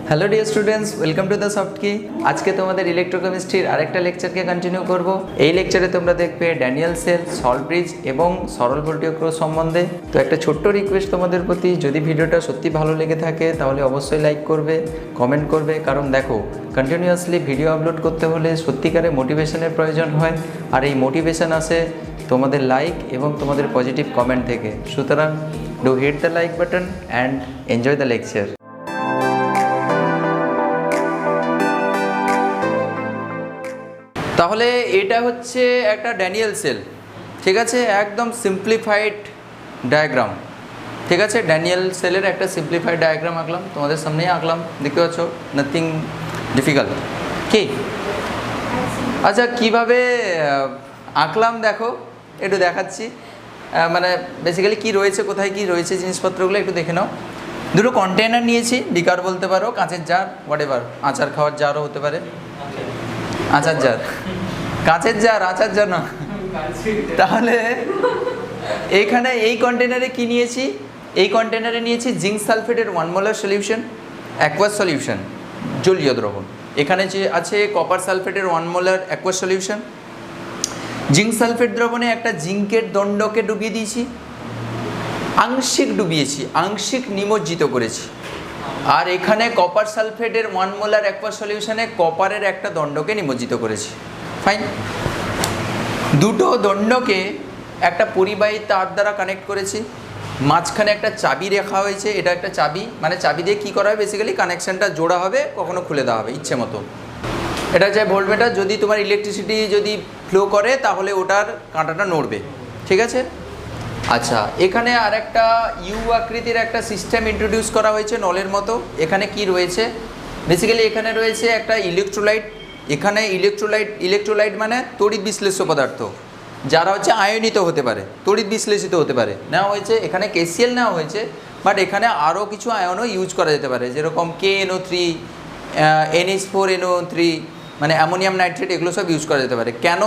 Hello dear students, welcome to the soft কি। আজকে তোমাদের ইলেকট্রোকেমিস্ট্রির আরেকটা লেকচারকে কন্টিনিউ করব। এই লেকচারে তোমরা দেখবে ড্যানিয়েল সেল, সল্ট ব্রিজ এবং সরল ভোল্টীয় ক্রস সম্বন্ধে। তো একটা ছোট্ট রিকোয়েস্ট তোমাদের প্রতি, যদি ভিডিওটা সত্যি ভালো লেগে থাকে তাহলে অবশ্যই লাইক করবে, কমেন্ট করবে, কারণ দেখো কন্টিনিউয়াসলি ভিডিও আপলোড করতে হলে সত্যিকারে মোটিভেশনের প্রয়োজন হয়, আর এই মোটিভেশন আসে তোমাদের লাইক এবং তোমাদের পজিটিভ কমেন্ট থেকে। সুতরাং do hit the like button and enjoy the lecture. তাহলে এটা হচ্ছে একটা ড্যানিয়েল সেল, ঠিক আছে, একদম সিম্পলিফাইড ডায়াগ্রাম, ঠিক আছে। ড্যানিয়েল সেলের একটা সিম্পলিফাইড ডায়াগ্রাম আঁকলাম, তোমাদের সামনেই আঁকলাম, দেখতে পাচ্ছ, নাথিং ডিফিকাল্ট। কি আচ্ছা, কিভাবে আঁকলাম দেখো, একটু দেখাচ্ছি। মানে বেসিক্যালি কি রয়েছে, কোথায় কি রয়েছে জিনিসপত্রগুলো একটু দেখে নাও। দুটো কন্টেনার নিয়েছি, বিকার বলতে পারো, কাঁচের জার, হোয়াট এভার, আচার খাওয়ার জারও হতে পারে, আচার জার, কাঁচের জার, আচার জার না। তাহলে এইখানে এই কন্টেনারে কি নিয়েছি, এই কন্টেনারে নিয়েছি জিঙ্ক সালফেটের 1 মোলার সলিউশন, অ্যাকোয়াস সলিউশন, জলীয় দ্রবণ। এখানে যে আছে কপার সালফেটের 1 molar aqueous solution. Zinc sulphate দ্রবণে একটা জিঙ্কের দণ্ডকে ডুবিয়ে দিয়েছি, আংশিক ডুবিয়েছি, আংশিক নিমজ্জিত করেছি। আর এখানে কপার সালফেটের 1 মোলার অ্যাকোয়াস সলিউশনে কপারের একটা দণ্ডকে নিমজ্জিত করেছি। ফাইন। দুটো দণ্ডকে একটা পরিবাহী তার দ্বারা কানেক্ট করেছি, মাঝখানে একটা চাবি রাখা হয়েছে। এটা একটা চাবি, মানে চাবি দিয়ে কী করা হয়, বেসিক্যালি কানেকশানটা জোড়া হবে, কখনো খুলে দেওয়া হবে ইচ্ছে মতো। এটা হচ্ছে ভোল্টমিটার, যদি তোমার ইলেকট্রিসিটি যদি ফ্লো করে তাহলে ওটার কাঁটাটা নড়বে, ঠিক আছে। আচ্ছা, এখানে আর একটা ইউ আকৃতির একটা সিস্টেম ইন্ট্রোডিউস করা হয়েছে নলের মতো। এখানে কি রয়েছে, বেসিক্যালি এখানে রয়েছে একটা ইলেকট্রোলাইট। এখানে ইলেকট্রোলাইট মানে তড়িৎ বিশ্লেষ্য পদার্থ, যারা হচ্ছে আয়নিত হতে পারে, তড়িৎ বিশ্লেষিত হতে পারে, নেওয়া হয়েছে। এখানে কেসিএল নেওয়া হয়েছে, বাট এখানে আরও কিছু আয়নও ইউজ করা যেতে পারে, যেরকম KNO3, NH4NO3, মানে অ্যামোনিয়াম নাইট্রেট, এগুলো সব ইউজ করা যেতে পারে। কেন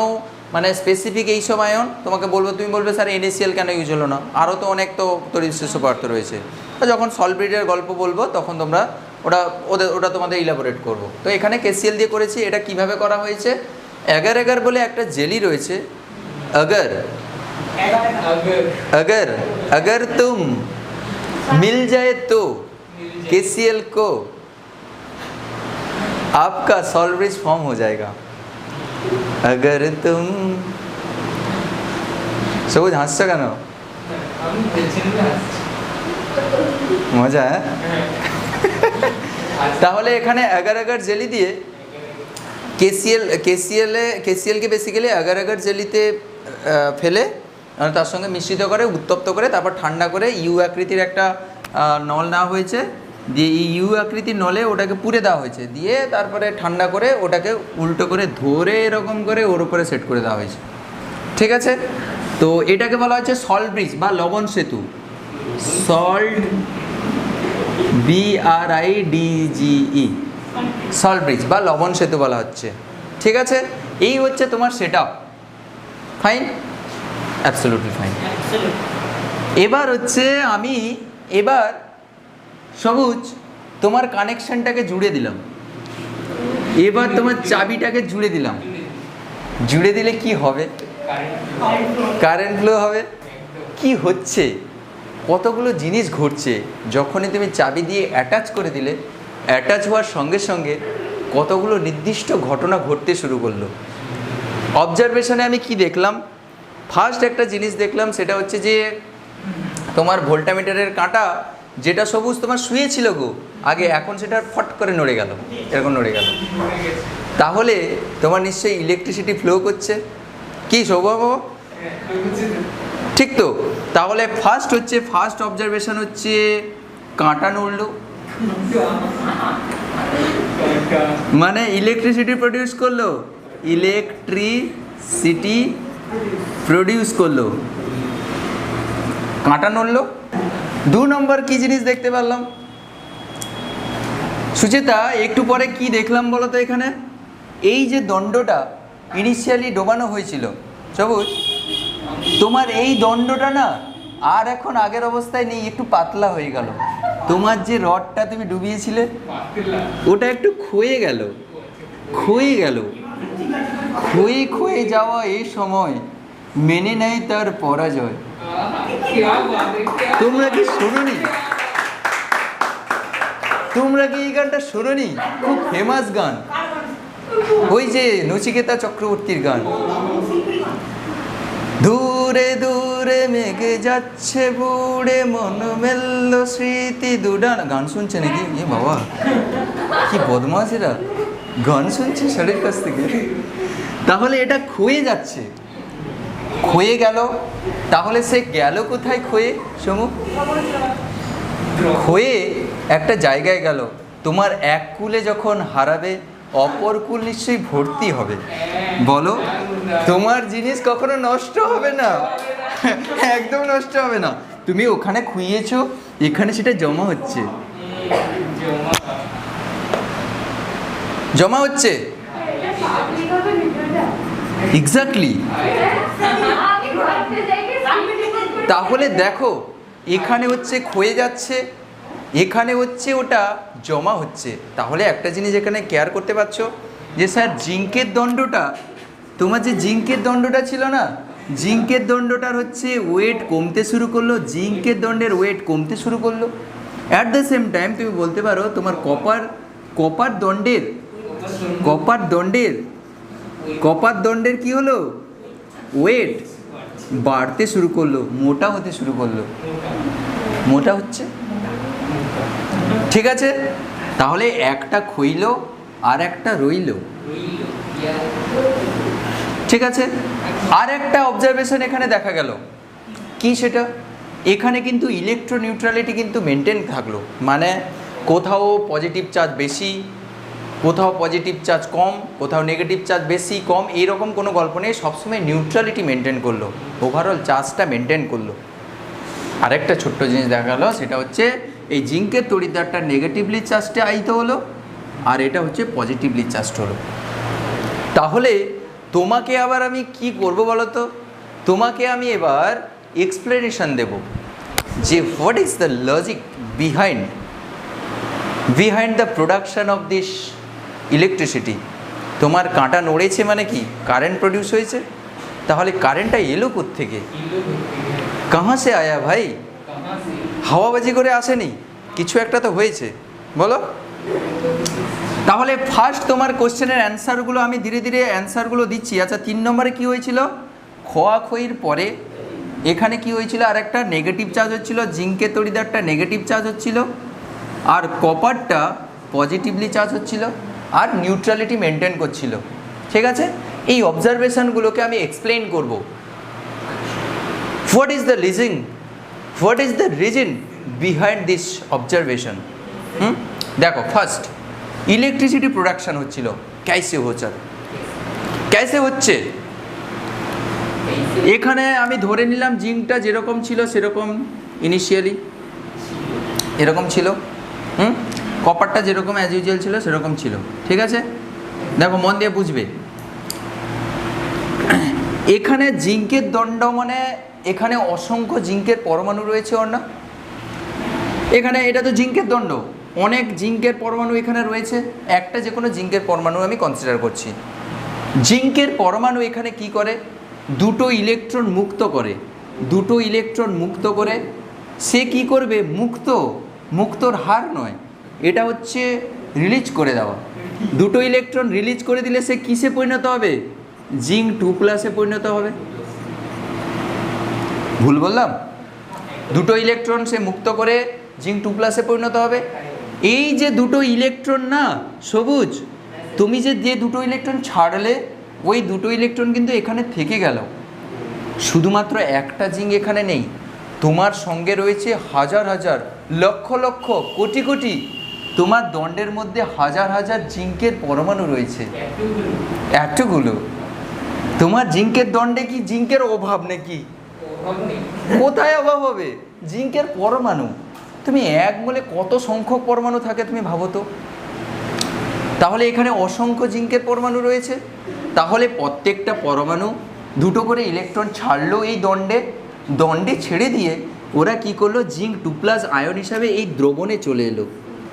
মানে স্পেসিফিক এইসব আয়ন তোমাকে বলবো, তুমি বলবে স্যার NaCl কেন ইউজ হলো না, আরও তো অনেক তো তড়িৎ বিশ্লেষ্য পদার্থ রয়েছে। যখন সল্ট ব্রিজের গল্প বলবো তখন তোমরা ওটা তোমাদের ইলাবোরেট করবো। তো এখানে KCl দিয়ে করেছি। এটা কিভাবে করা হয়েছে, এগার এগার বলে একটা জেলি রয়েছে। अगर अगर अगर तुम मिल जाए तो KCl को आपका सॉल्ट ब्रिज फॉर्म हो जाएगा। अगर तुम সবুজ হাসছো কেন, মজা? তাহলে এখানে এগার এগার জেলি দিয়ে কেসিএলকে বেসিক্যালি এগার এগার জেলিতে ফেলে তার সঙ্গে মিশ্রিত করে, উত্তপ্ত করে, তারপর ঠান্ডা করে ইউ আকৃতির একটা নল নেওয়া হয়েছে, দিয়ে এই ইউ আকৃতির নলে ওটাকে পুড়ে দেওয়া হয়েছে, দিয়ে তারপরে ঠান্ডা করে ওটাকে উল্টো করে ধরে এরকম করে ওর উপরে সেট করে দেওয়া হয়েছে, ঠিক আছে। তো এটাকে বলা হচ্ছে সল্ট ব্রিজ বা লবণ সেতু, সল্ট BRIDGE, সল্ট ব্রিজ বা লবণ সেতু বলা হচ্ছে, ঠিক আছে। এই হচ্ছে তোমার set up. Fine, absolutely fine. এবার হচ্ছে এবার সবুজ তোমার কানেকশানটাকে জুড়ে দিলাম, এবার তোমার চাবিটাকে জুড়ে দিলাম। জুড়ে দিলে কি হবে, কারেন্ট ফ্লো হবে। কি হচ্ছে, কতগুলো জিনিস ঘটছে যখনই তুমি চাবি দিয়ে অ্যাটাচ করে দিলে। অ্যাটাচ হওয়ার সঙ্গে সঙ্গে কতগুলো নির্দিষ্ট ঘটনা ঘটতে শুরু করলো। অবজারভেশনে আমি কি দেখলাম, ফার্স্ট একটা জিনিস দেখলাম, সেটা হচ্ছে যে তোমার ভোল্টামিটারের কাঁটা যেটা সবুজ তোমার শুয়েছিল গো আগে, এখন সেটা ফট করে নড়ে গেল, এরকম নড়ে গেল। তাহলে তোমার নিশ্চয়ই ইলেকট্রিসিটি ফ্লো করছে, কি সৌভাগ্য, ঠিক তো? তাহলে ফার্স্ট অবজারভেশন হচ্ছে কাঁটা নড়লো, মানে ইলেকট্রিসিটি প্রডিউস করলো, ইলেকট্রিসিটি প্রডিউস করলো, কাঁটা নড়লো। 2 নম্বর কি জিনিস দেখতে পারলাম সুচেতা, একটু পরে কি দেখলাম বলো তো, এখানে এই যে দণ্ডটা ইনিশিয়ালি ডোবানো হয়েছিল সবুজ, তোমার এই দণ্ডটা না আর এখন আগের অবস্থায় নেই, একটু পাতলা হয়ে গেল। তোমার যে রডটা তুমি ডুবিয়েছিলে ওটা একটু ক্ষয়ে গেল, ক্ষয়ে গেল। ক্ষয়ে ক্ষয়ে যাওয়া এই সময় মেনে নেয় তার পরাজয়। তোমরা কি শোনোনি? তোমরা কি এই গানটা শোনোনি? খুব ফেমাস গান, ওই যে নচিকেতা চক্রবর্তীর গান। দূরে দূরে মেঘে যাচ্ছে বুড়ে মন মেলল স্মৃতি দুডান। গান শুনছে নাকি? এ বাবা কি বদমাশ এরা, গান শুনছে স্যারের কাছ থেকে। তাহলে এটা ক্ষয়ে যাচ্ছে, ক্ষয়ে গেল। তাহলে সে গেল কোথায় ক্ষয়ে? সমু ক্ষয়ে একটা জায়গায় গেল। তোমার এক কুলে যখন হারাবে অপর কুল নিশ্চয়ই ভর্তি হবে। বলো, তোমার জিনিস কখনো নষ্ট হবে না, একদম নষ্ট হবে না। তুমি ওখানে খুইয়েছো, এখানে সেটা জমা হচ্ছে, জমা হচ্ছে। এক্স্যাক্টলি। তাহলে দেখো, এখানে হচ্ছে ক্ষয়ে যাচ্ছে, এখানে হচ্ছে ওটা জমা হচ্ছে। তাহলে একটা জিনিস এখানে কেয়ার করতে পারছো যে স্যার জিঙ্কের দণ্ডটা, তোমার যে জিঙ্কের দণ্ডটা ছিল না, জিঙ্কের দণ্ডটার হচ্ছে ওয়েট কমতে শুরু করলো, জিঙ্কের দণ্ডের ওয়েট কমতে শুরু করলো। অ্যাট দ্য সেম টাইম তুমি বলতে পারো তোমার কপার দণ্ডের কি হলো? ওয়েট বাড়তে শুরু করলো, মোটা হতে শুরু করলো, মোটা হচ্ছে। ঠিক আছে, তাহলে একটা ক্ষইল আর একটা রইল। ঠিক আছে, আর একটা অবজারভেশন এখানে দেখা গেল কি, সেটা এখানে কিন্তু ইলেকট্রোনিউট্রালিটি কিন্তু মেনটেন থাকলো। মানে কোথাও পজিটিভ চার্জ বেশি, কোথাও পজিটিভ চার্জ কম, কোথাও নেগেটিভ চার্জ বেশি কম, এইরকম কোনো গল্প নেই। সবসময় নিউট্রালিটি মেনটেন করলো, ওভারঅল চার্জটা মেনটেন করলো। আরেকটা ছোট্ট জিনিস দেখা গেল, সেটা হচ্ছে এই জিঙ্কের তড়িৎদ্বারটা নেগেটিভলি চার্জটা আইতে হলো, আর এটা হচ্ছে পজিটিভলি চার্জ হলো। তাহলে তোমাকে আবার আমি কি করব বলো তো? তোমাকে আমি এবার এক্সপ্লেনেশন দেব যে what is the logic behind the production of this electricity. তোমার কাঁটা নড়েছে মানে কি? কারেন্ট প্রডিউস হয়েছে। তাহলে কারেন্টটা এলো কোত্থেকে? কাহা সে আয়া ভাই? হাওয়াবাজি করে আসেনি, কিছু একটা তো হয়েছে, বলো। তাহলে ফার্স্ট তোমার কোশ্চেনের অ্যান্সারগুলো আমি ধীরে ধীরে অ্যান্সারগুলো দিচ্ছি। আচ্ছা, 3 নম্বরে কী হয়েছিল? খোয়াখইর পরে এখানে কি হয়েছিল? আর একটা নেগেটিভ চার্জ হচ্ছিল, জিঙ্কের তড়িৎদ্বারটা নেগেটিভ চার্জ হচ্ছিল, আর কপারটা পজিটিভলি চার্জ হচ্ছিল, আর নিউট্রালিটি মেনটেন করছিল। ঠিক আছে, এই অবজারভেশনগুলোকে আমি এক্সপ্লেইন করব। What is the reason behind this observation? দেখো, ফার্স্ট ইলেকট্রিসিটি প্রোডাকশান হচ্ছিল। ক্যাসে হচ্ছে? এখানে আমি ধরে নিলাম জিঙ্কটা যেরকম ছিল সেরকম ইনিশিয়ালি এরকম ছিল, কপারটা যেরকম অ্যাজ ইউজুয়াল ছিল সেরকম ছিল। ঠিক আছে, দেখো মন দিয়ে বুঝবে। এখানে জিঙ্কের দণ্ড মানে এখানে অসংখ্য জিঙ্কের পরমাণু রয়েছে, ওর না? এখানে এটা তো জিঙ্কের দণ্ড, অনেক জিঙ্কের পরমাণু এখানে রয়েছে। একটা যে কোনো জিঙ্কের পরমাণু আমি কনসিডার করছি। জিঙ্কের পরমাণু এখানে কি করে? দুটো ইলেকট্রন মুক্ত করে সে কি করবে? মুক্তর হার নয়, এটা হচ্ছে রিলিজ করে দেওয়া। দুটো ইলেকট্রন রিলিজ করে দিলে সে কিসে পরিণত হবে? জিঙ্ক 2+ পরিণত হবে। ভুল বললাম? দুটো ইলেকট্রন সে মুক্ত করে জিঙ্ক 2+ পরিণত হবে। এই যে দুটো ইলেকট্রন না সবুজ, তুমি যে দুটো ইলেকট্রন ছাড়লে ওই দুটো ইলেকট্রন কিন্তু এখানে থেকে গেল। শুধুমাত্র একটা জিঙ্ক এখানে নেই, তোমার সঙ্গে রয়েছে হাজার হাজার, লক্ষ লক্ষ, কোটি কোটি, তোমার দণ্ডের মধ্যে হাজার হাজার জিঙ্কের পরমাণু রয়েছে। এতগুলো তোমার জিঙ্কের দণ্ডে কি জিঙ্কের অভাব নাকি? কোথায় অভাব হবে? জিঙ্কের পরমাণু। তুমি এক বলে কত সংখ্যক পরমাণু থাকে তুমি ভাবো তো। তাহলে এখানে অসংখ্য জিঙ্কের পরমাণু রয়েছে। তাহলে প্রত্যেকটা পরমাণু দুটো করে ইলেকট্রন ছাড়লো এই দণ্ডে ছেড়ে দিয়ে ওরা কি করলো, জিঙ্ক 2+ আয়ন হিসাবে এই দ্রবণে চলে এলো,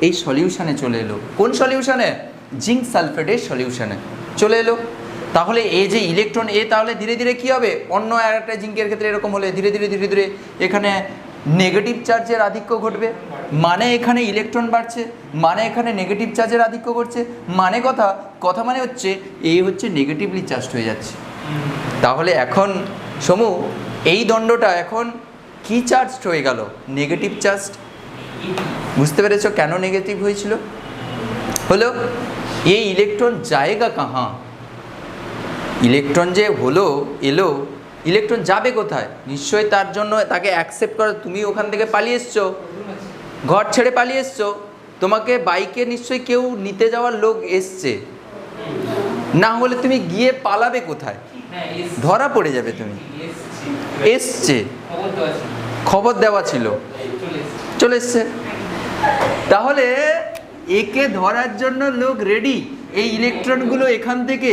এই সলিউশনে চলে এলো। কোন সলিউশনে? জিঙ্ক সালফেটের সলিউশনে চলে এলো। তাহলে এই যে ইলেকট্রন এ, তাহলে ধীরে ধীরে কী হবে, অন্য একটা জিঙ্কের ক্ষেত্রে এরকম হলে ধীরে ধীরে এখানে নেগেটিভ চার্জের আধিক্য ঘটবে, মানে এখানে ইলেকট্রন বাড়ছে, মানে এখানে নেগেটিভ চার্জের আধিক্য ঘটছে, মানে কথা মানে হচ্ছে এই হচ্ছে নেগেটিভলি চার্জড হয়ে যাচ্ছে। তাহলে এখন সমু এই দণ্ডটা এখন কি চার্জড হয়ে গেল? Negative charged. বুঝতে পেরেছ কেন নেগেটিভ হয়েছিল? হলো এই ইলেকট্রন জায়গা কাহা, ইলেকট্রন যে হলো এলো, ইলেকট্রন যাবে কোথায়? নিশ্চয়ই তার জন্য তাকে অ্যাকসেপ্ট করো। তুমি ওখান থেকে পালিয়ে এসছো, ঘর ছেড়ে পালিয়ে এসছো, তোমাকে বাইকে নিশ্চয়ই কেউ নিতে যাওয়ার লোক এসছে, না হলে তুমি গিয়ে পালাবে কোথায়? ধরা পড়ে যাবে তুমি। এসছে, খবর দেওয়া ছিল, চলে এসছে। তাহলে একে ধরার জন্য লোক রেডি। এই ইলেকট্রনগুলো এখান থেকে,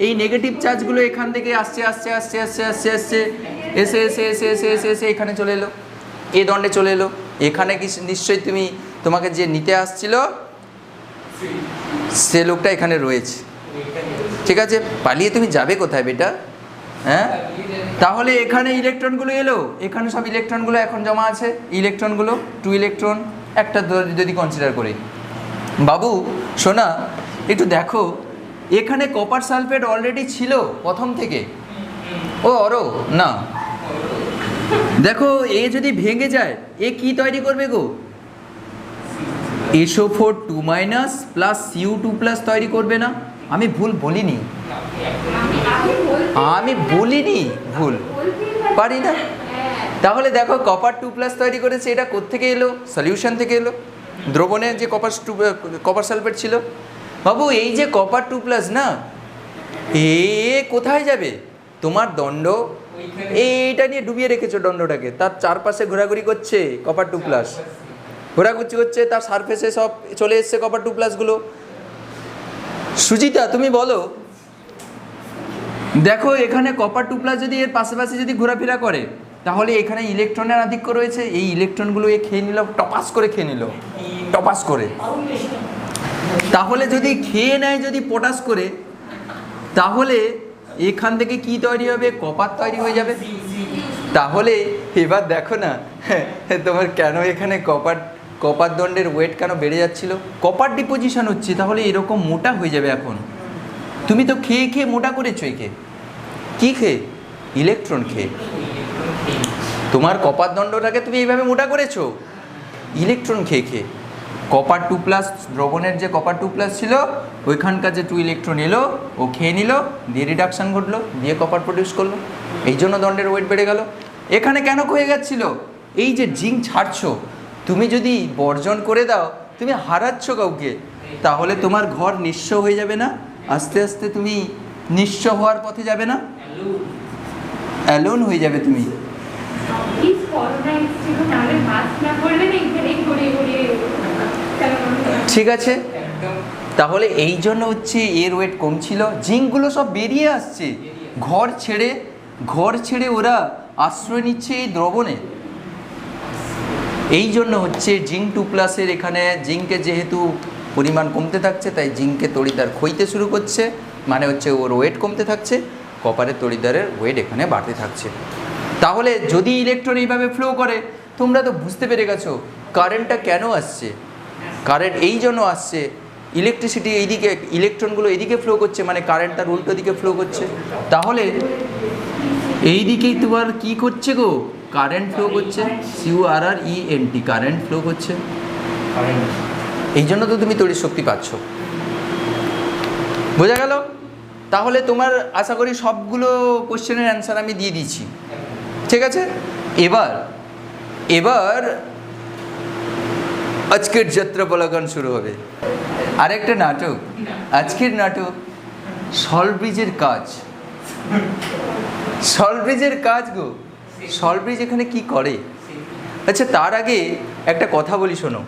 এই নেগেটিভ চার্জগুলো এখান থেকে আসছে আসছে আসছে আসছে আসছে আসছে এসে এসে এসে এসে এসে এসে এখানে চলে এলো, এই দণ্ডে চলে এলো। এখানে কি নিশ্চয়ই তোমাকে যে নিতে আসছিল সে লোকটা এখানে রয়েছে, ঠিক আছে? পালিয়ে তুমি যাবে কোথায় বেটা? হ্যাঁ, তাহলে এখানে ইলেকট্রনগুলো এলো, এখানে সব ইলেকট্রনগুলো এখন জমা আছে। ইলেকট্রনগুলো 2 ইলেকট্রন একটা যদি কনসিডার করি। বাবু শোনা, একটু দেখো, এখানে কপার সালফেট অলরেডি ছিল প্রথম থেকে। ও অরো না, দেখো এ যদি ভেঙে যায় এ কি তৈরি করবে গো? SO4 2- প্লাস Cu2+ তৈরি করবে না? আমি ভুল বলিনি, আমি বলিনি ভুল পারি না। তাহলে দেখো কপার 2+ তৈরি করেছে, এটা কোত্থেকে এলো? সলিউশন থেকে এলো, দ্রবণে যে কপার সালফেট ছিল। বাবু এই যে কপার 2+ না, এ কোথায় যাবে? তোমার দণ্ড এইটা নিয়ে ডুবিয়ে রেখেছো দণ্ডটাকে, তার চারপাশে ঘোরাঘুরি করছে কপার 2+, ঘোরাঘুরি করছে, তার সারফেসে সব চলে এসছে কপার 2+গুলো। সুজিতা তুমি বলো, দেখো এখানে কপার 2+ যদি এর পাশাপাশি যদি ঘোরাফেরা করে, তাহলে এখানে ইলেকট্রনের আধিক্য রয়েছে। এই ইলেকট্রনগুলো এ খেয়ে নিল, টপাস করে খেয়ে নিল, টপাস করে। তাহলে যদি খেয়ে নেয় যদি পটাশ করে, তাহলে এখান থেকে কি তৈরি হবে? কপার তৈরি হয়ে যাবে। তাহলে এবার দেখো না তোমার কেন এখানে কপার দণ্ডের ওয়েট কেন বেড়ে যাচ্ছিল? কপার ডিপোজিশন হচ্ছে, তাহলে এরকম মোটা হয়ে যাবে। এখন তুমি তো খেয়ে খেয়ে মোটা করেছো, একে কি খেয়ে? ইলেকট্রন খেয়ে। তোমার কপার দণ্ডটাকে তুমি এইভাবে মোটা করেছো ইলেকট্রন খেয়ে খেয়ে। কপার 2+ দ্রবণের যে কপার 2+ ছিল, ওইখানকার যে 2 ইলেকট্রন এলো, ও খেয়ে নিল, দিয়ে রিডাকশান ঘটলো, দিয়ে কপার প্রডিউস করলো, এই জন্য দণ্ডের ওয়েট বেড়ে গেল। এখানে কেন ক্ষয়ে গেছিল? এই যে জিঙ্ক ছাড়ছো, তুমি যদি বর্জন করে দাও, তুমি হারাচ্ছ কাউকে, তাহলে তোমার ঘর নিঃস্ব হয়ে যাবে না? আস্তে আস্তে তুমি নিঃস্ব হওয়ার পথে যাবে না? অ্যালোন হয়ে যাবে তুমি। ঠিক আছে, তাহলে এই জন্য হচ্ছে এর ওয়েট কম ছিল, জিঙ্কগুলো সব বেরিয়ে আসছে, ঘর ছেড়ে ওরা আশ্রয় নিচ্ছে এই দ্রবণে। এই জন্য হচ্ছে জিঙ্ক 2+-এর এখানে জিঙ্কের যেহেতু পরিমাণ কমতে থাকছে, তাই জিঙ্কের তড়িদার ক্ষইতে শুরু করছে, মানে হচ্ছে ওর ওয়েট কমতে থাকছে, কপারের তড়িদারের ওয়েট এখানে বাড়তে থাকছে। তাহলে যদি ইলেকট্রন এইভাবে ফ্লো করে, তোমরা তো বুঝতে পেরে গেছো কারেন্টটা কেন আসছে। কারেন্ট এই জন্য আসছে, ইলেকট্রিসিটি এইদিকে, ইলেকট্রনগুলো এইদিকে ফ্লো করছে, মানে কারেন্ট তার উল্টো দিকে ফ্লো করছে। তাহলে এই দিকেই তোমার কি করছে গো? কারেন্ট ফ্লো করছে, CURRENT, কারেন্ট ফ্লো করছে। এই জন্য তো তুমি তড়িৎ শক্তি পাচ্ছ। বোঝা গেল? তাহলে তোমার আশা করি সবগুলো কোশ্চেনের অ্যান্সার আমি দিয়ে দিয়েছি, ঠিক আছে? এবার আজকের যাত্রা বলাগান শুরু হবে। আরেকটা নাটক, আজকের নাটক সলব্রিজের কাজ। সলব্রিজের কাজ গো, সলব্রিজ এখানে কি করে? আচ্ছা তার আগে একটা কথা বলি, শোনো।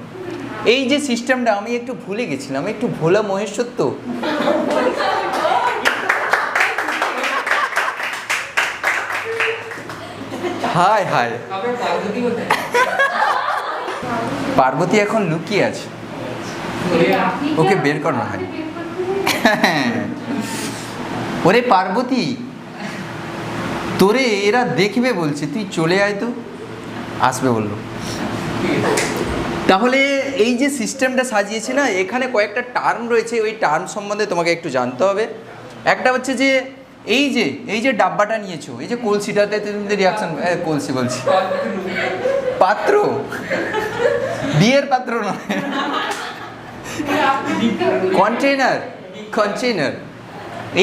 এই যে সিস্টেমটা আমি একটু ভুলে গেছিলাম, একটু ভোলা মহেশ্বর তো। হায় হায়, পার্বতী এখন লুকিয়ে আছে, ওকে বের কর না হয়। ওরে পার্বতী, তোরে এরা দেখবে বলছে, তুই চলে আয় তো। আসবে বললো। তাহলে এই যে সিস্টেমটা সাজিয়েছি না, এখানে কয়েকটা টার্ম রয়েছে, ওই টার্ম সম্বন্ধে তোমাকে একটু জানতে হবে। একটা হচ্ছে যে এই যে ডাব্বাটা নিয়েছো, এই যে কলসিটাতে তুমি রিয়াকশন, কলসি বলছি, পাত্র, বিয়ের পাত্র নয়, কন্টেইনার,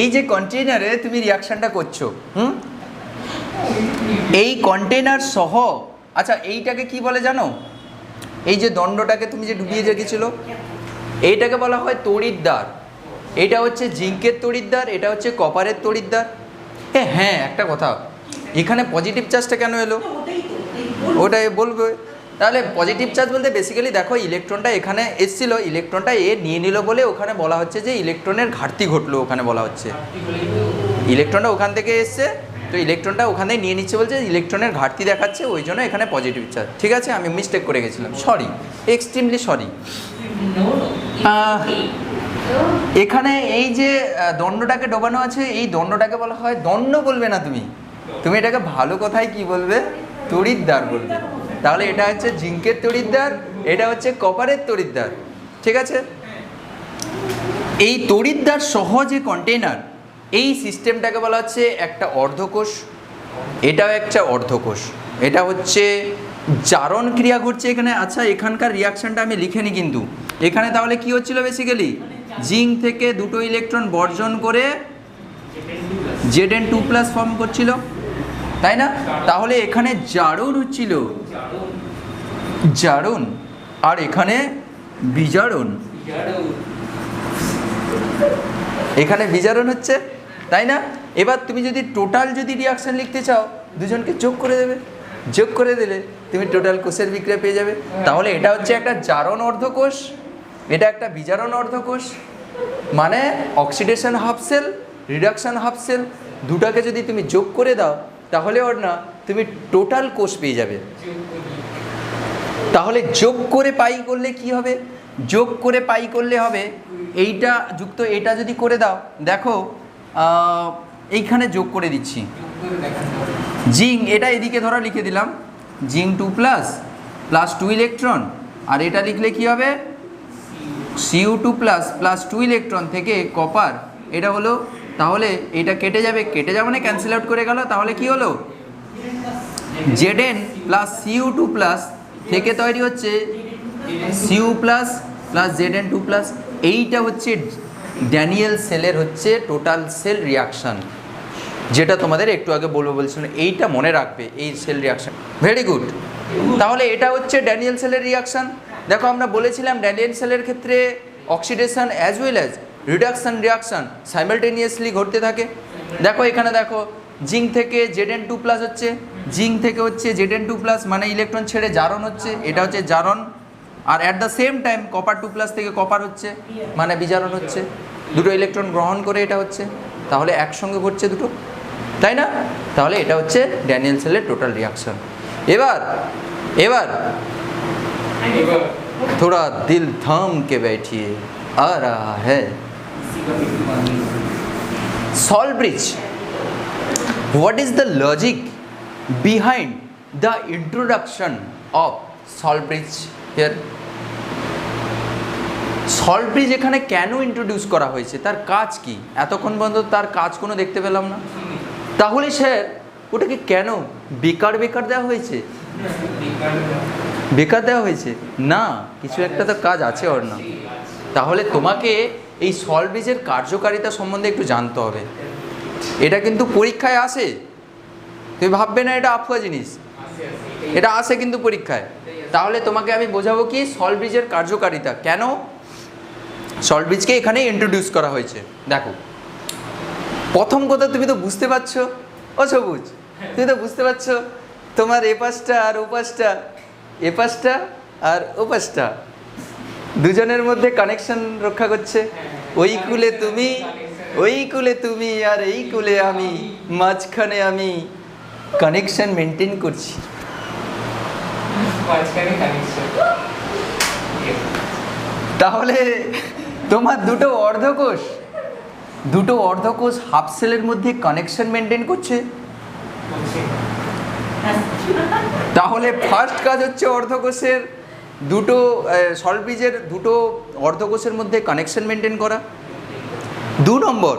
এই যে কন্টেইনারে তুমি রিয়াকশনটা করছো, এই কন্টেইনার সহ, আচ্ছা এইটাকে কি বলে জানো? এই যে দণ্ডটাকে তুমি যে ডুবিয়ে রেখেছিল, এইটাকে বলা হয় তড়িৎদ্বার। এটা হচ্ছে জিঙ্কের তড়িৎদ্বার, এটা হচ্ছে কপারের তড়িৎদ্বার। হ্যাঁ, একটা কথা, এখানে পজিটিভ চার্জটা কেন এলো ওটাই বলবো। তাহলে পজিটিভ চার্জ বলতে বেসিক্যালি দেখো, ইলেকট্রনটা এখানে এসেছিলো, ইলেকট্রনটা এ নিয়ে নিল বলে ওখানে বলা হচ্ছে যে ইলেকট্রনের ঘাটতি ঘটলো, ওখানে বলা হচ্ছে ইলেকট্রনটা ওখান থেকে এসছে, তো ইলেকট্রনটা ওখানে নিয়ে নিচ্ছে বলছে ইলেকট্রনের ঘাটতি দেখাচ্ছে, ওই জন্য এখানে পজিটিভ চার্জ। ঠিক আছে, আমি মিস্টেক করে গেছিলাম, সরি, এক্সট্রিমলি সরি। এখানে এই যে দণ্ডটাকে ডোবানো আছে, এই দণ্ডটাকে বলা হয়, দণ্ড বলবে না তুমি এটাকে ভালো কথায় কি বলবে? তড়িৎদ্বার বলবে। তাহলে এটা হচ্ছে জিঙ্কের তড়িৎদ্বার, এটা হচ্ছে কপারের তড়িৎদ্বার। ঠিক আছে, এই তড়িৎদ্বার সহ যে কন্টেইনার, এই সিস্টেমটাকে বলা হচ্ছে একটা অর্ধকোষ। এটাও একটা অর্ধকোষ, এটা হচ্ছে জারণ ক্রিয়া ঘটছে এখানে। আচ্ছা, এখানকার রিয়াকশনটা আমি লিখে নিই কিন্তু। এখানে তাহলে কি হচ্ছিল? বেসিক্যালি জিঙ্ক থেকে দুটো ইলেকট্রন বর্জন করে Zn2+ ফর্ম করছিল, তাই না? তাহলে এখানে জারণ হচ্ছিল, জারণ, আর এখানে বিজারণ, এখানে বিজারণ হচ্ছে, তাই না? এবার তুমি যদি টোটাল যদি রিয়াকশন লিখতে চাও, দুজনকে যোগ করে দেবে, যোগ করে দিলে তুমি টোটাল কোষের বিক্রিয়া পেয়ে যাবে। তাহলে এটা হচ্ছে একটা জারণ অর্ধকোষ, এটা একটা বিজারণ অর্ধকোষ, মানে oxidation half cell, reduction half cell, দুটাকে যদি তুমি যোগ করে দাও তাহলে ওর না তুমি টোটাল কোষ পেয়ে যাবে। তাহলে যোগ করে পাই করলে কি হবে? যোগ করে পাই করলে হবে এইটা যুক্ত এটা যদি করে দাও, দেখো এইখানে যোগ করে দিচ্ছি, জিঙ্ক, এটা এদিকে ধরো লিখে দিলাম, জিঙ্ক 2+ প্লাস 2 ইলেকট্রন, আর এটা লিখলে কি হবে? Cu2+ প্লাস 2 ইলেকট্রন থেকে কপার, এটা হলো, তাহলে এটা কেটে যাবে, কেটে যাবে মানে ক্যান্সেল আউট করে গেল। তাহলে কি হলো? Zn প্লাস Cu2+ থেকে তৈরি হচ্ছে Cu+ প্লাস Zn2+। এইটা হচ্ছে ড্যানিয়েল সেলের হচ্ছে টোটাল সেল রিয়াকশান, যেটা তোমাদের একটু আগে বলছিলাম। এইটা মনে রাখবে, এই সেল রিয়াকশান। Very good. তাহলে এটা হচ্ছে ড্যানিয়েল সেলের রিয়াকশান। দেখো, আমরা বলেছিলাম ড্যানিয়েল সেলের ক্ষেত্রে oxidation as well as reduction reaction simultaneously ঘটতে থাকে। দেখো এখানে দেখো, জিঙ্ক থেকে Zn2+ হচ্ছে, জিঙ্ক থেকে হচ্ছে Zn2+, মানে ইলেকট্রন ছেড়ে জারণ হচ্ছে, এটা হচ্ছে জারণ। আর at the same time copper 2+ থেকে কপার হচ্ছে, মানে বিজারণ হচ্ছে, দুটো ইলেকট্রন গ্রহণ করে এটা হচ্ছে, তাহলে একসঙ্গে ঘটছে দুটো, তাই না? তাহলে এটা হচ্ছে ড্যানিয়েল সেলের টোটাল রিয়াকশন। এবার थोड़ा दिल थाम के बैठिए, आ रहा है salt bridge. What is the logic behind the introduction of salt bridge here? Salt bridge এখানে কেন ইন্ট্রোডিউস করা হয়েছে, তার কাজ কি? এতক্ষণ পর্যন্ত তার কাজ কোনো দেখতে পেলাম না। তাহলে স্যার ওটাকে কেন বেকার দেওয়া হয়েছে? বেকার দেওয়া হয়েছে না, কিছু একটা তো কাজ আছে ওর না। তাহলে তোমাকে এই সল্ট ব্রিজের কার্যকারিতা সম্বন্ধে একটু জানতে হবে। এটা কিন্তু পরীক্ষায় আসে, তুমি ভাববে না এটা আফুয়া জিনিস, এটা আসে কিন্তু পরীক্ষায়। তাহলে তোমাকে আমি বোঝাবো কি সল্ট ব্রিজের কার্যকারিতা, কেন সল্ট ব্রিজকে এখানে ইন্ট্রোডিউস করা হয়েছে। দেখো, প্রথম কথা তুমি তো বুঝতে পারছো, ও সবুজ, তুমি তো বুঝতে পারছো তোমার এ পাশটা আর ও পাশটা, এ পাশটা আর ও পাশটা দুজনের মধ্যে কানেকশন রক্ষা করছে। ওই কুলে তুমি আর এই কুলে আমি, মাঝখানে আমি, কানেকশন মেনটেন করছি। তাহলে তোমার দুটো অর্ধকোষ হাফ সেলের মধ্যে কানেকশন মেনটেন করছে। তাহলে ফার্স্ট কাজ হচ্ছে অর্ধকোষের দুটো সলপিজের দুটো অর্ধকোষের মধ্যে কানেকশন মেনটেন করা। 2 নম্বর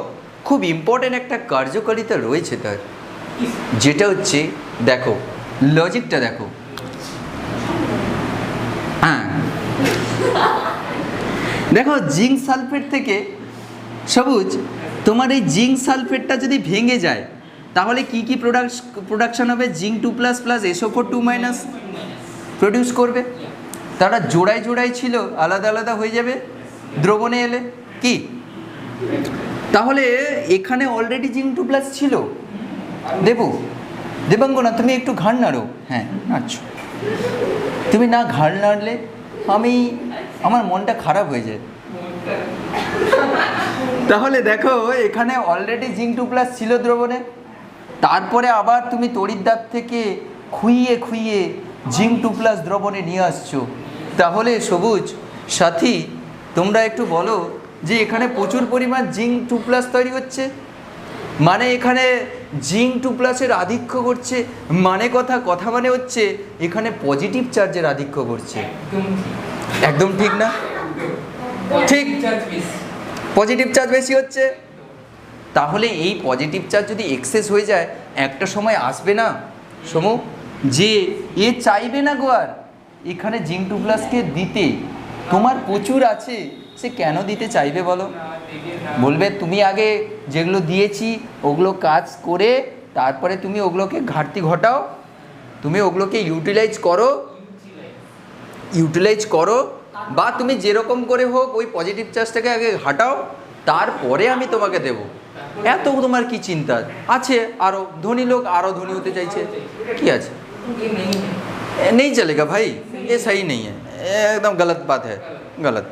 খুব ইম্পর্টেন্ট একটা কার্যকারিতা রয়েছে তার, যেটা হচ্ছে দেখো লজিকটা দেখো। হ্যাঁ দেখো জিঙ্ক সালফেট থেকে সবুজ তোমার এই জিঙ্ক সালফেটটা যদি ভেঙে যায় তাহলে কি কি প্রোডাকশন হবে? জিঙ্ক 2+ প্লাস SO4 2- প্রডিউস করবে। তারা জোড়ায় ছিল, আলাদা আলাদা হয়ে যাবে দ্রবণে এলে কি? তাহলে এখানে অলরেডি জিঙ্ক 2+ ছিল। দেবাঙ্গনা তুমি একটু ঘাড় নাড়ো। হ্যাঁ আচ্ছা, তুমি না ঘাড় নাড়লে আমার মনটা খারাপ হয়ে যায়। তাহলে দেখো এখানে অলরেডি জিঙ্ক 2+ ছিল দ্রবণে, তারপরে আবার তুমি তড়িৎদ্বার থেকে খুইয়ে জিঙ্ক 2+ দ্রবণে নিয়ে আসছো। তাহলে সবুজ সাথী তোমরা একটু বলো যে এখানে প্রচুর পরিমাণ জিঙ্ক 2+ তৈরি হচ্ছে, মানে এখানে জিঙ্ক 2+ আধিক্য করছে, মানে কথা মানে হচ্ছে এখানে পজিটিভ চার্জের আধিক্য করছে। একদম ঠিক না? ঠিক, পজিটিভ চার্জ বেশি হচ্ছে। তাহলে এই পজিটিভ চার্জ যদি এক্সেস হয়ে যায় একটা সময় আসবে না সমু যে এ চাইবে না গো আর এখানে জিঙ্ক 2+কে দিতে, তোমার প্রচুর আছে, সে কেন দিতে চাইবে বলো? বলবে তুমি আগে যেগুলো দিয়েছি ওগুলো কাজ করে তারপরে তুমি ওগুলোকে ঘাটতি ঘটাও, তুমি ওগুলোকে ইউটিলাইজ করো বা তুমি যেরকম করে হোক ওই পজিটিভ চার্জটাকে আগে হাটাও, তারপরে আমি তোমাকে দেব। এত তোমার কি চিন্তা আছে? আরও ধনী লোক আরও ধনী হতে চাইছে, কি আছে? नहीं चलेगा भाई, ये सही नहीं है, एकदम गलत बात है, गलत,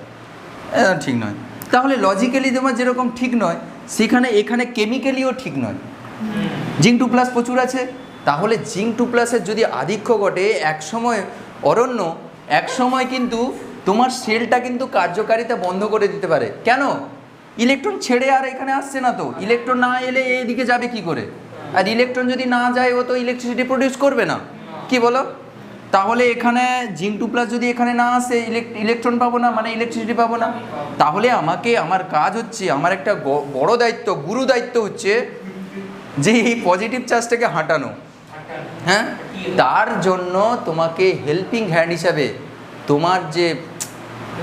ঠিক নয়। তাহলে লজিক্যালি তোমার যেরকম ঠিক নয় সেখানে এখানে কেমিক্যালিও ঠিক নয়। জিঙ্ক 2+ প্রচুর আছে, তাহলে জিঙ্ক 2+-এর যদি আধিক্য ঘটে এক সময় কিন্তু তোমার সেলটা কিন্তু কার্যকারিতা বন্ধ করে দিতে পারে। কেন? ইলেকট্রন ছেড়ে আর এখানে আসছে না তো, ইলেকট্রন না এলে এইদিকে যাবে কি করে? আর ইলেকট্রন যদি না যায় ও তো ইলেকট্রিসিটি প্রডিউস করবে না, কি বলো? তাহলে এখানে জিঙ্ক 2+ যদি এখানে না আসে ইলেকট্রন পাবো না, মানে ইলেকট্রিসিটি পাবো না। তাহলে আমার কাজ হচ্ছে, আমার একটা বড় দায়িত্ব, গুরু দায়িত্ব হচ্ছে যে এই পজিটিভ চার্জটাকে হাঁটানো। হ্যাঁ, তার জন্য তোমাকে হেল্পিং হ্যান্ড হিসাবে তোমার যে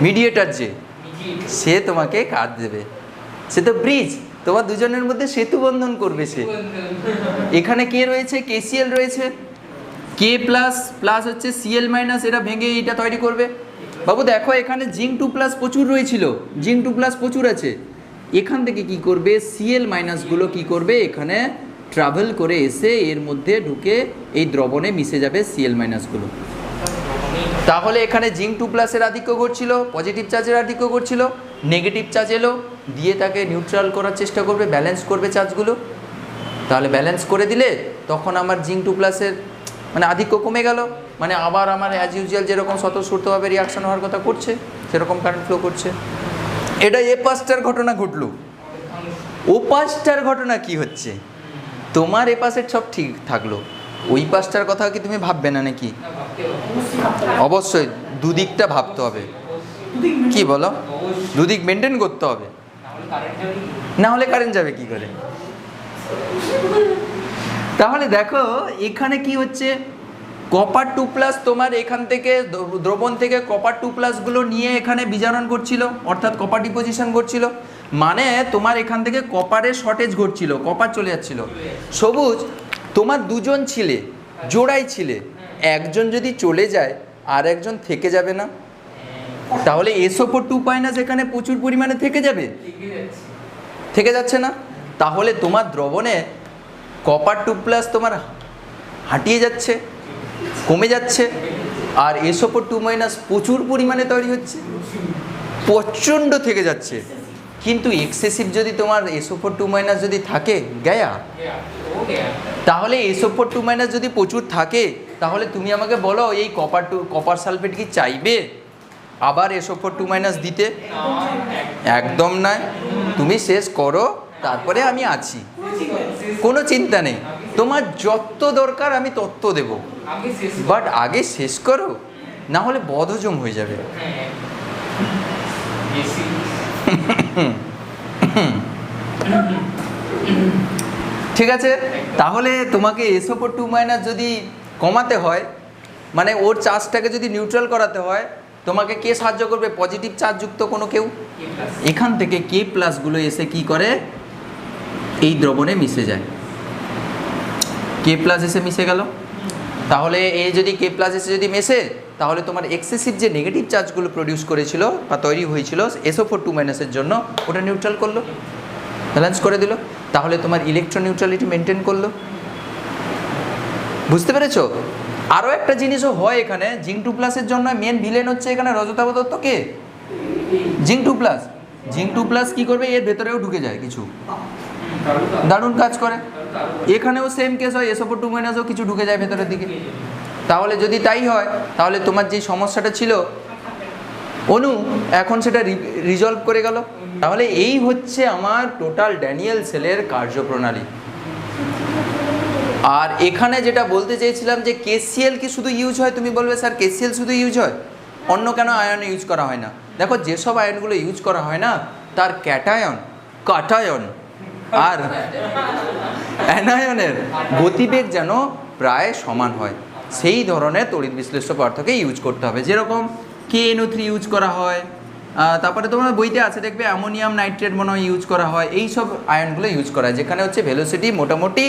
মিডিয়েটার সে তোমাকে কাজ দেবে, সে তো ব্রিজ, তোমার দুজনের মধ্যে সেতু বন্ধন করবে সে। এখানে কে রয়েছে? KCl রয়েছে, K+ হচ্ছে Cl-, এটা ভেঙে এটা তৈরি করবে। বাবু দেখো এখানে জিঙ্ক 2+ প্রচুর রয়েছিল, জিঙ্ক 2+ প্রচুর আছে, এখান থেকে কি করবে? Cl- গুলো কি করবে? এখানে ট্রাভেল করে এসে এর মধ্যে ঢুকে এই দ্রবণে মিশে যাবে Cl- গুলো। তাহলে এখানে জিঙ্ক 2+-এর আধিক্য ঘটছিল, পজিটিভ চার্জের আধিক্য ঘটছিল, নেগেটিভ চার্জ এলো দিয়ে তাকে নিউট্রাল করার চেষ্টা করবে, ব্যালেন্স করবে চার্জগুলো। তাহলে ব্যালেন্স করে দিলে তখন আমার জিঙ্ক 2+-এর মানে আধিক্য কমে গেল, মানে আবার আমার অ্যাজ ইউজুয়াল যেরকম স্বতঃস্ফূর্তভাবে রিয়াকশন হওয়ার কথা করছে সেরকম কারেন্ট ফ্লো করছে। এটা এপাশটার ঘটনা ঘটলো। ওপাশটার ঘটনা কি হচ্ছে? তোমার এপাশের সব ঠিক থাকলো, ওই পাশটার কথা কি তুমি ভাববে না নাকি? অবশ্যই দুদিকটা ভাবতে হবে, কি বলো? দুদিক মেনটেন করতে হবে, না হলে কারেন্ট যাবে কি করে? তাহলে দেখো এখানে কি হচ্ছে? কপার 2+ তোমার এখান থেকে দ্রবণ থেকে কপার 2+ গুলো নিয়ে এখানে বিজারণ করছিল, অর্থাৎ কপার ডিপোজিশন ঘটছিল, মানে তোমার এখান থেকে কপারের শর্টেজ ঘটছিল, কপার চলে যাচ্ছিল। সবুজ তোমার দুজন ছিলে, জোড়াই ছিলে, একজন যদি চলে যায় আর একজন থেকে যাবে না? তাহলে SO4 2- এখানে প্রচুর পরিমাণে থেকে যাবে, থেকে যাচ্ছে না? তাহলে তোমার দ্রবণে কপার 2+ তোমার হাঁটিয়ে যাচ্ছে, কমে যাচ্ছে, আর SO4 2- প্রচুর পরিমাণে তৈরি হচ্ছে, প্রচণ্ড থেকে যাচ্ছে। কিন্তু এক্সেসিভ যদি তোমার SO4 যদি থাকে গয়া, তাহলে SO4 যদি প্রচুর থাকে, তাহলে তুমি আমাকে বলো এই কপার সালফেট কি চাইবে আবার SO4 দিতে? একদম নয়। তুমি শেষ করো, তারপরে আমি আছি, কোনো চিন্তা নেই। তোমার যত দরকার আমি তত দেব, বাট আগে শেষ করো, না হলে বদহজম হয়ে যাবে। ঠিক আছে, তাহলে তোমাকে SO4 যদি কমাতে হয়, মানে ওর চার্জটাকে যদি নিউট্রাল করাতে হয়, তোমাকে কে সাহায্য করবে? পজিটিভ চার্জযুক্ত কোনো কেউ। এখান থেকে K+ গুলো এসে কি করে? এই দ্রবণে মিশে যায়। K+ এসে মিশে গেল। তাহলে এই যদি K+ এসে যদি মেশে, তাহলে তোমার এক্সেসিভ যে নেগেটিভ চার্জগুলো প্রডিউস করেছিল বা তৈরি হয়েছিল SO4 জন্য, ওটা নিউট্রাল করলো, ব্যালেন্স করে দিল। তাহলে তোমার ইলেকট্রন নিউট্রালিটি মেনটেন করলো। বুঝতে পেরেছো? আরও একটা জিনিসও হয় এখানে, Zn2+ জন্য মেন ভিলেন হচ্ছে এখানে রজতাভ দত্ত। কে? Zn2+। Zn2+ কি করবে? এর ভেতরেও ঢুকে যায় কিছু, দারুণ কাজ করে। এখানেও সেম কেস হয়, SO4 কিছু ঢুকে যায় ভেতরের দিকে। তাহলে যদি তাই হয়, তাহলে তোমার যে সমস্যাটা ছিল অনু, এখন সেটা রিজলভ করে গেল। তাহলে এই হচ্ছে আমার টোটাল ড্যানিয়েল সেলের কার্যপ্রণালী। আর এখানে যেটা বলতে চেয়েছিলাম যে KCl কি শুধু ইউজ হয়? তুমি বলবে স্যার KCl শুধু ইউজ হয়, অন্য কেন আয়ন ইউজ করা হয় না? দেখো, যেসব আয়নগুলো ইউজ করা হয় না, তার ক্যাটায়ন, কাটায়ন আর অ্যানায়নের গতিবেগ যেন প্রায় সমান হয়, সেই ধরনের তড়িৎ বিশ্লেষ্য পদার্থকে ইউজ করতে হবে। যেরকম KNO3 ইউজ করা হয়, তারপরে তোমার বইতে আছে দেখবে অ্যামোনিয়াম নাইট্রেট মনে হয় ইউজ করা হয়। এই সব আয়নগুলো ইউজ করা হয়, যেখানে হচ্ছে ভেলোসিটি মোটামুটি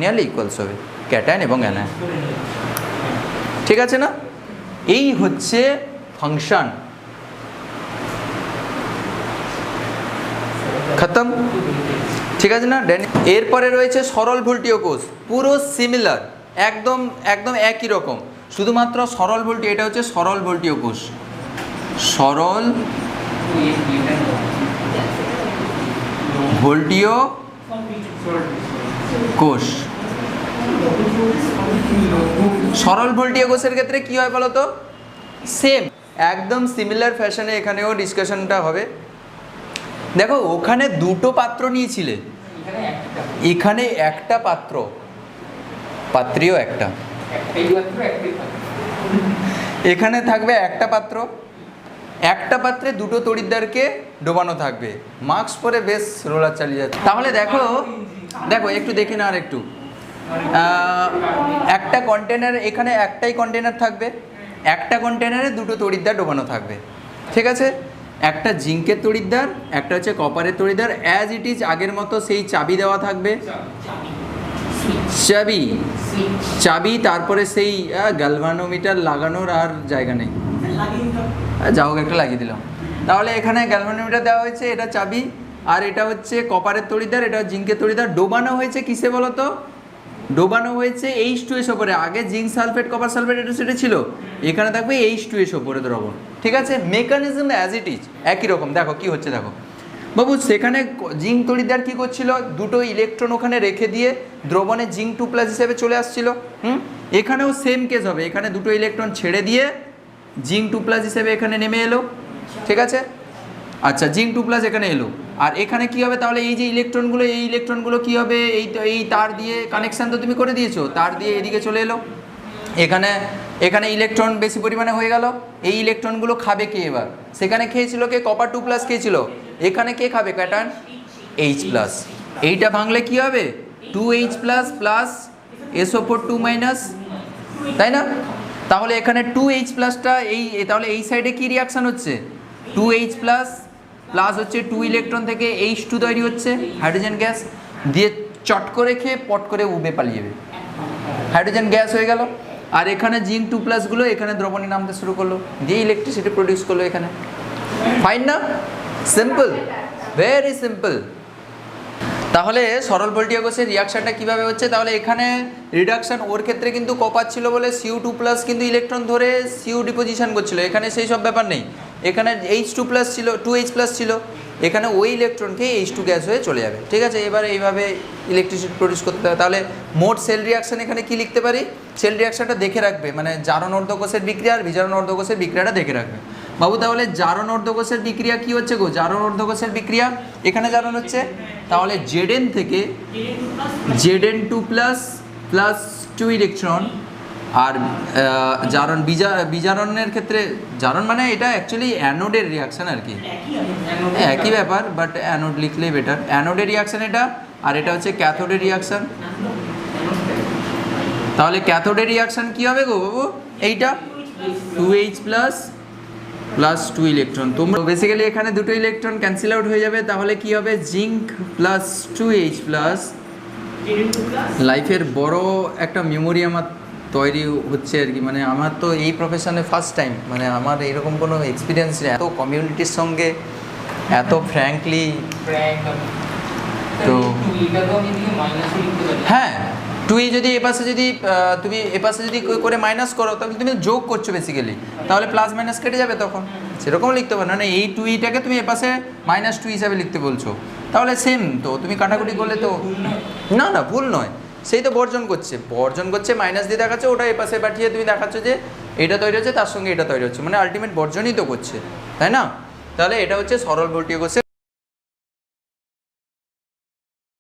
নিয়ারলি ইকুয়ালস হবে ক্যাটায়ন এবং অ্যানায়ন। ঠিক আছে না? এই হচ্ছে ফাংশন। খতম? ঠিক আছে না? এরপরে রয়েছে সরল ভোল্টীয় কোষ, পুরো সিমিলার, একদম একদম একই রকম, শুধুমাত্র সরল ভোল্টীয়। এটা হচ্ছে সরল ভোল্টীয় কোষ, সরল ভোল্টীয় কোষ। সরল ভোল্টীয় কোষের ক্ষেত্রে কি হয় বলো তো? সেম, একদম সিমিলার ফ্যাশনে এখানেও ডিসকাশনটা হবে। দেখো, ওখানে দুটো পাত্র নিয়েছিলে, এখানে একটা পাত্র, পাত্রীও একটা। এখানে থাকবে একটা পাত্র, একটা পাত্রে দুটো তড়িৎদ্বারকে ডোবানো থাকবে। মাস্ক পরে বেশ রোলার চালিয়ে যাচ্ছে। তাহলে দেখো দেখো একটু দেখে না, আর একটু, একটা কন্টেনার, এখানে একটাই কন্টেনার থাকবে, একটা কন্টেনারে দুটো তড়িৎদ্বার ডোবানো থাকবে। ঠিক আছে? একটা জিঙ্কের তড়িৎদ্বার, একটা হচ্ছে কপারের তড়িৎদ্বার। অ্যাজ ইট ইজ আগের মতো সেই চাবি দেওয়া থাকবে, চাবি, তারপরে সেই গ্যালভানোমিটার লাগানোর আর জায়গা নেই, যা হোক একটা লাগিয়ে দিলাম। তাহলে এখানে গ্যালভানোমিটার দেওয়া হয়েছে, এটা চাবি, আর এটা হচ্ছে কপারের তড়িৎদ্বার, এটা জিঙ্কের তড়িৎদ্বার। ডোবানো হয়েছে কিসে বলো তো? ডোবানো হয়েছে H2SO ওপরে। আগে জিঙ্ক সালফেট, কপার সালফেট এটা সেটা ছিল, এখানে থাকবে H2SO ওপরে দ্রবণ। ঠিক আছে? মেকানিজম অ্যাজ ইট ইজ একই রকম। দেখো কি হচ্ছে, দেখো বাবু, সেখানে জিঙ্ক তড়িৎদ্বার কী করছিল? দুটো ইলেকট্রন ওখানে রেখে দিয়ে দ্রবণে Zn2+ হিসেবে চলে আসছিল। এখানেও সেম কেস হবে, এখানে দুটো ইলেকট্রন ছেড়ে দিয়ে Zn2+ হিসেবে এখানে নেমে এলো। ঠিক আছে? আচ্ছা, Zn2+ এখানে এলো, আর এখানে কি হবে? তাহলে এই যে ইলেকট্রনগুলো, এই ইলেকট্রনগুলো কি হবে? এই তার দিয়ে কানেকশান তো তুমি করে দিয়েছো, তার দিয়ে এদিকে চলে এলো। এখানে ইলেকট্রন বেশি পরিমাণে হয়ে গেল। এই ইলেকট্রনগুলো খাবে কে এবার? সেখানে খেয়েছিল কে? কপার 2+ খেয়েছিল। এখানে কে খাবে? Cation H+। এইটা ভাঙলে কি হবে? 2H+ প্লাস SO4 তাই না? তাহলে এখানে 2H+টা তাহলে এই সাইডে কি রিয়াকশান হচ্ছে? 2H+ প্লাস হচ্ছে 2 ইলেকট্রন থেকে H2 তৈরি হচ্ছে, হাইড্রোজেন গ্যাস দিয়ে চট করে খেয়ে পট করে উবে পালিয়ে যাবে, হাইড্রোজেন গ্যাস হয়ে গেল। আর এখানে Zn2+ গুলো এখানে দ্রবণে নামতে শুরু করলো, দিয়ে ইলেকট্রিসিটি প্রডিউস করলো এখানে। ফাইন না? Simple, very simple. তাহলে সরল ভোল্টীয় কোষের রিয়াকশানটা কীভাবে হচ্ছে? তাহলে এখানে রিডাকশান, ওর ক্ষেত্রে কিন্তু কপার ছিল বলে Cu2+ কিন্তু ইলেকট্রন ধরে Cu ডিপোজিশন করছিল। এখানে সেই সব ব্যাপার নেই, এখানে H2+ ছিল, 2H+ ছিল, এখানে ওই ইলেকট্রনকে H2 গ্যাস হয়ে চলে যাবে, ঠিক আছে। এবার এইভাবে ইলেকট্রিসিটি প্রডিউস করতে হবে। তাহলে মোট সেল রিয়াকশান এখানে কি লিখতে পারি, সেল রিয়াকশানটা দেখে রাখবে, মানে জারণ অর্ধকোষের বিক্রিয়া আর বিজারণ অর্ধকোষের বিক্রিয়াটা দেখে রাখবে বাবু। তাহলে জারণ অর্ধকোষের বিক্রিয়া কি হচ্ছে গো, জারণ অর্ধকোষের বিক্রিয়া এখানে জারণ হচ্ছে, তাহলে Zn থেকে Zn2 প্লাস 2 ইলেকট্রন, আর জারণ বিজারণের ক্ষেত্রে জারণ মানে এটা অ্যাকচুয়ালি অ্যানোডের রিয়াকশান আর কি, একই ব্যাপার, বাট অ্যানোড লিখলেই বেটার। অ্যানোডের রিয়াকশান এটা, আর এটা হচ্ছে ক্যাথোডের রিয়াকশান। তাহলে ক্যাথোডের রিয়াকশান কি হবে গো বাবু, এইটা 2H প্লাস 2 ইলেকট্রন। তোমরা বেসিক্যালি এখানে দুটো ইলেকট্রন ক্যান্সেল আউট হয়ে যাবে, তাহলে কি হবে, জিঙ্ক প্লাস 2H প্লাস। লাইফের বড় একটা মেমোরি আমার তৈরি হচ্ছে আর কি, মানে আমার তো এই প্রফেশনে ফার্স্ট টাইম, মানে আমার এরকম কোনো এক্সপিরিয়েন্স নেই এত কমিউনিটির সঙ্গে এত ফ্র্যাঙ্কলি। তো হ্যাঁ, টুই যদি এপাশে যদি তুমি এপাশে যদি করে মাইনাস করো, তাহলে তুমি যোগ করছো বেসিক্যালি, তাহলে প্লাস মাইনাস কেটে যাবে, তখন সেরকম লিখতে পারো। মানে এই টুইটাকে তুমি এপাশে -2 হিসাবে লিখতে বলছো, তাহলে সেম তো, তুমি কাটাকুটি করলে তো না না ভুল নয়, সেই তো বর্জন করছে মাইনাস দিয়ে দেখাচ্ছে, ওটা এপাশে পাঠিয়ে তুমি দেখাচ্ছ যে এটা তৈরি হচ্ছে তার সঙ্গে এটা তৈরি হচ্ছে, মানে আলটিমেট বর্জনই তো করছে, তাই না। তাহলে এটা হচ্ছে সরল ভোল্টীয় কোষের